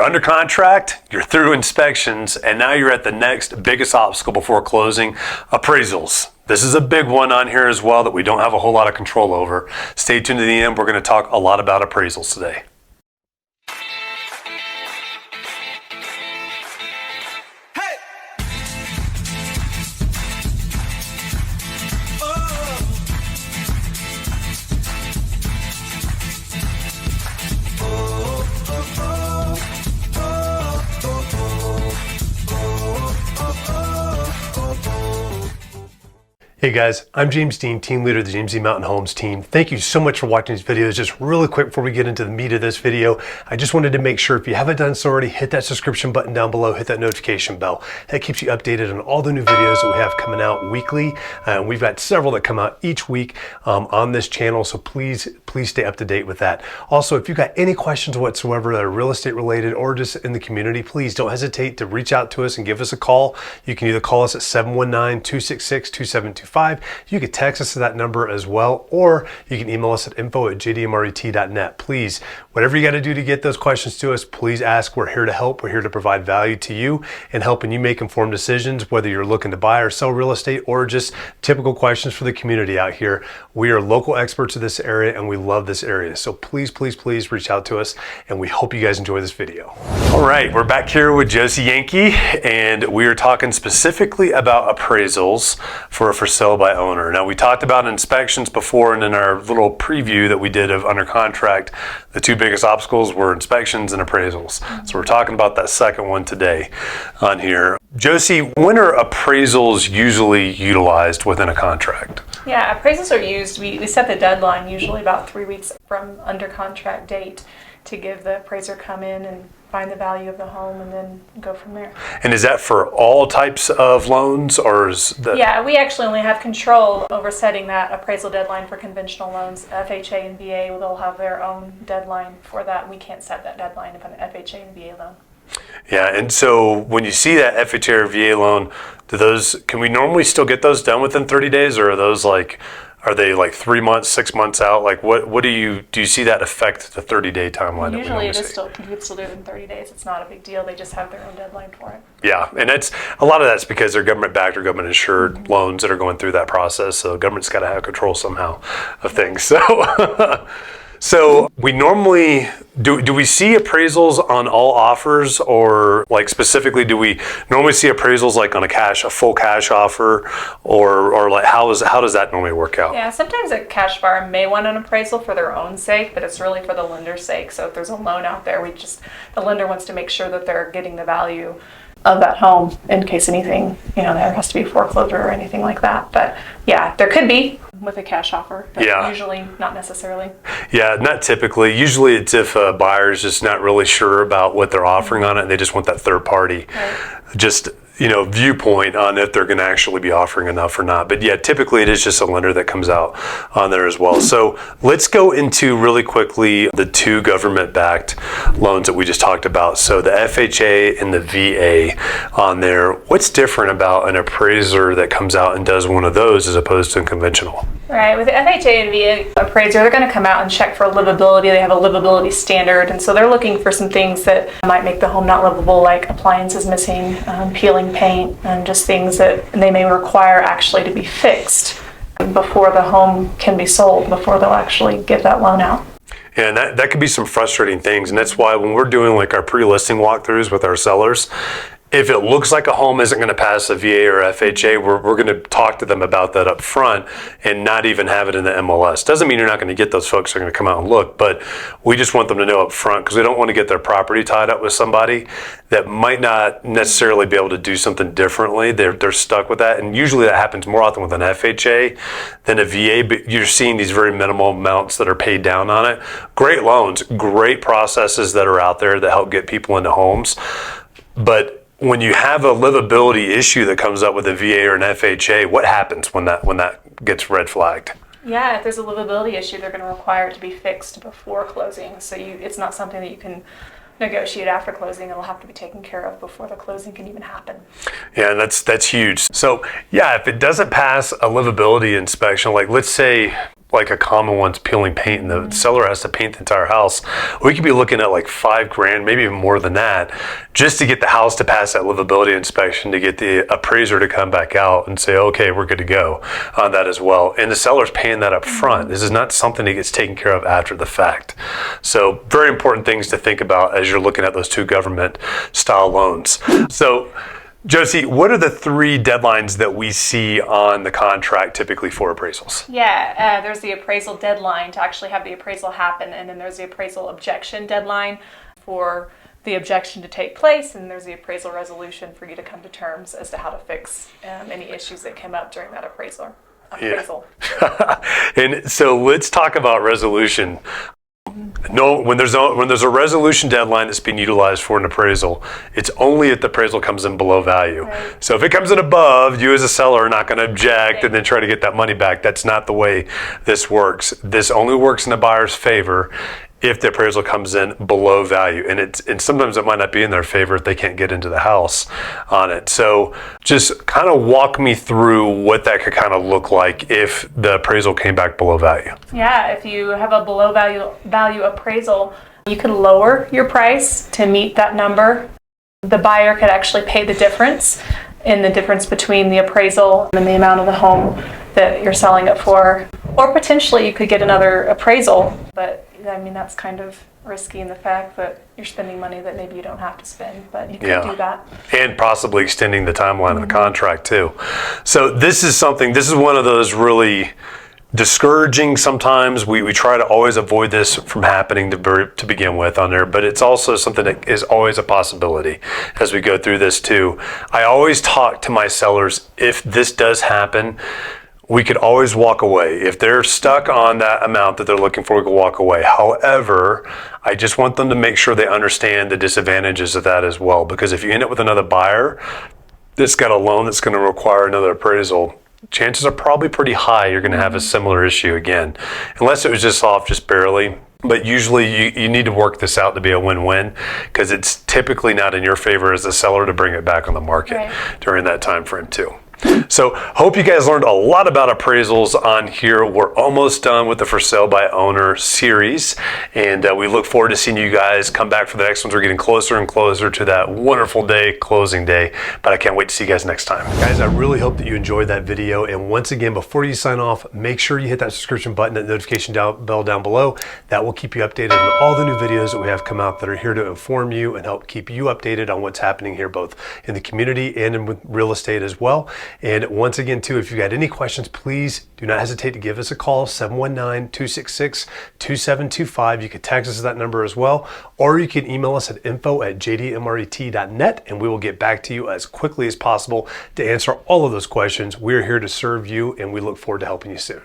You're under contract, you're through inspections, and now you're at the next biggest obstacle before closing, appraisals. This is a big one on here as well that we don't have a whole lot of control over. Stay tuned to the end. We're going to talk a lot about appraisals today. Hey guys, I'm James Dean, team leader of the James Dean Mountain Homes team. Thank you so much for watching these videos. Just really quick before we get into the meat of this video, I just wanted to make sure if you haven't done so already, hit that subscription button down below, hit that notification bell. That keeps you updated on all the new videos that we have coming out weekly. We've got several that come out each week on this channel, so please stay up to date with that. Also, if you've got any questions whatsoever that are real estate related or just in the community, please don't hesitate to reach out to us and give us a call. You can either call us at 719-266-2725. You can text us to that number as well, or you can email us at info@jdmret.net. Please, whatever you got to do to get those questions to us, please ask. We're here to help. We're here to provide value to you and helping you make informed decisions, whether you're looking to buy or sell real estate or just typical questions for the community out here. We are local experts of this area and we love this area. So please reach out to us, and we hope you guys enjoy this video. All right, we're back here with Josie Yankee, and we are talking specifically about appraisals for a for sale by owner. Now, we talked about inspections before, and in our little preview that we did of under contract, the two biggest obstacles were inspections and appraisals. So we're talking about that second one today on here. Josie, when are appraisals usually utilized within a contract? Yeah, appraisals are used, we set the deadline usually about 3 weeks from under contract date to give the appraiser come in and find the value of the home and then go from there. And is that for all types of loans, or is that? Yeah, we actually only have control over setting that appraisal deadline for conventional loans. FHA and VA, they'll have their own deadline for that. We can't set that deadline of an FHA and VA loan. Yeah, and so when you see that FHA or VA loan, can we normally still get those done within 30 days, or are those are they like 3 months, 6 months out? Like what do you see that affect the 30-day timeline? Usually you can still do it in 30 days. It's not a big deal. They just have their own deadline for it. Yeah, and a lot of that's because they're government-backed or government-insured loans that are going through that process. So the government's got to have control somehow of things. So we normally, do we see appraisals on all offers, or like specifically do we normally see appraisals like on a full cash offer, or like how does that normally work out? Yeah, sometimes a cash buyer may want an appraisal for their own sake, but it's really for the lender's sake. So if there's a loan out there, the lender wants to make sure that they're getting the value of that home in case anything, there has to be foreclosure or anything like that. But yeah, there could be with a cash offer, but usually not necessarily. Yeah, not typically. Usually it's if a buyer's just not really sure about what they're offering on it, and they just want that third party viewpoint on if they're going to actually be offering enough or not. But yeah, typically it is just a lender that comes out on there as well. So let's go into really quickly the two government-backed loans that we just talked about. So the FHA and the VA on there. What's different about an appraiser that comes out and does one of those as opposed to a conventional? Right, with the FHA and VA appraiser, they're going to come out and check for livability. They have a livability standard, and so they're looking for some things that might make the home not livable, like appliances missing, peeling paint, and just things that they may require actually to be fixed before the home can be sold, before they'll actually give that loan out. Yeah, and that could be some frustrating things, and that's why when we're doing like our pre-listing walkthroughs with our sellers, if it looks like a home isn't going to pass a VA or FHA, we're going to talk to them about that up front and not even have it in the MLS. Doesn't mean you're not going to get those folks that are going to come out and look, but we just want them to know up front, because we don't want to get their property tied up with somebody that might not necessarily be able to do something differently. They're stuck with that, and usually that happens more often with an FHA than a VA, but you're seeing these very minimal amounts that are paid down on it. Great loans, great processes that are out there that help get people into homes, but when you have a livability issue that comes up with a VA or an FHA, what happens when that gets red flagged? Yeah, if there's a livability issue, they're going to require it to be fixed before closing. So it's not something that you can negotiate after closing. It'll have to be taken care of before the closing can even happen. Yeah, and that's huge. So yeah, if it doesn't pass a livability inspection, like let's say like a common one's peeling paint and the seller has to paint the entire house, we could be looking at like $5,000, maybe even more than that, just to get the house to pass that livability inspection, to get the appraiser to come back out and say, okay, we're good to go on that as well. And the seller's paying that up front. This is not something that gets taken care of after the fact. So very important things to think about as you're looking at those two government style loans. So Josie, what are the 3 deadlines that we see on the contract typically for appraisals? Yeah, there's the appraisal deadline to actually have the appraisal happen, and then there's the appraisal objection deadline for the objection to take place, and there's the appraisal resolution for you to come to terms as to how to fix any issues that came up during that appraisal. Yeah. And so let's talk about resolution. No, when there's a resolution deadline that's being utilized for an appraisal, it's only if the appraisal comes in below value. Right. So if it comes in above, you as a seller are not going to object and then try to get that money back. That's not the way this works. This only works in the buyer's favor if the appraisal comes in below value, and sometimes it might not be in their favor if they can't get into the house on it. So just kind of walk me through what that could kind of look like if the appraisal came back below value. Yeah, if you have a below value appraisal, you could lower your price to meet that number. The buyer could actually pay the difference between the appraisal and the amount of the home that you're selling it for, or potentially you could get another appraisal, but I mean, that's kind of risky in the fact that you're spending money that maybe you don't have to spend, but you could do that. And possibly extending the timeline of the contract too. So this is one of those really discouraging sometimes. We try to always avoid this from happening to begin with on there, but it's also something that is always a possibility as we go through this too. I always talk to my sellers, if this does happen, we could always walk away. If they're stuck on that amount that they're looking for, we can walk away. However, I just want them to make sure they understand the disadvantages of that as well, because if you end up with another buyer that's got a loan that's going to require another appraisal, chances are probably pretty high you're going to have a similar issue again, unless it was just off just barely. But usually you need to work this out to be a win-win, because it's typically not in your favor as a seller to bring it back on the market during that time frame too. So hope you guys learned a lot about appraisals on here. We're almost done with the For Sale by Owner series, and we look forward to seeing you guys come back for the next ones. We're getting closer and closer to that wonderful day, closing day, but I can't wait to see you guys next time. Guys, I really hope that you enjoyed that video, and once again, before you sign off, make sure you hit that subscription button, that notification bell down below. That will keep you updated on all the new videos that we have come out that are here to inform you and help keep you updated on what's happening here, both in the community and in real estate as well. And once again, too, if you got any questions, please do not hesitate to give us a call, 719-266-2725. You can text us at that number as well, or you can email us at info@jdmret.net, and we will get back to you as quickly as possible to answer all of those questions. We're here to serve you, and we look forward to helping you soon.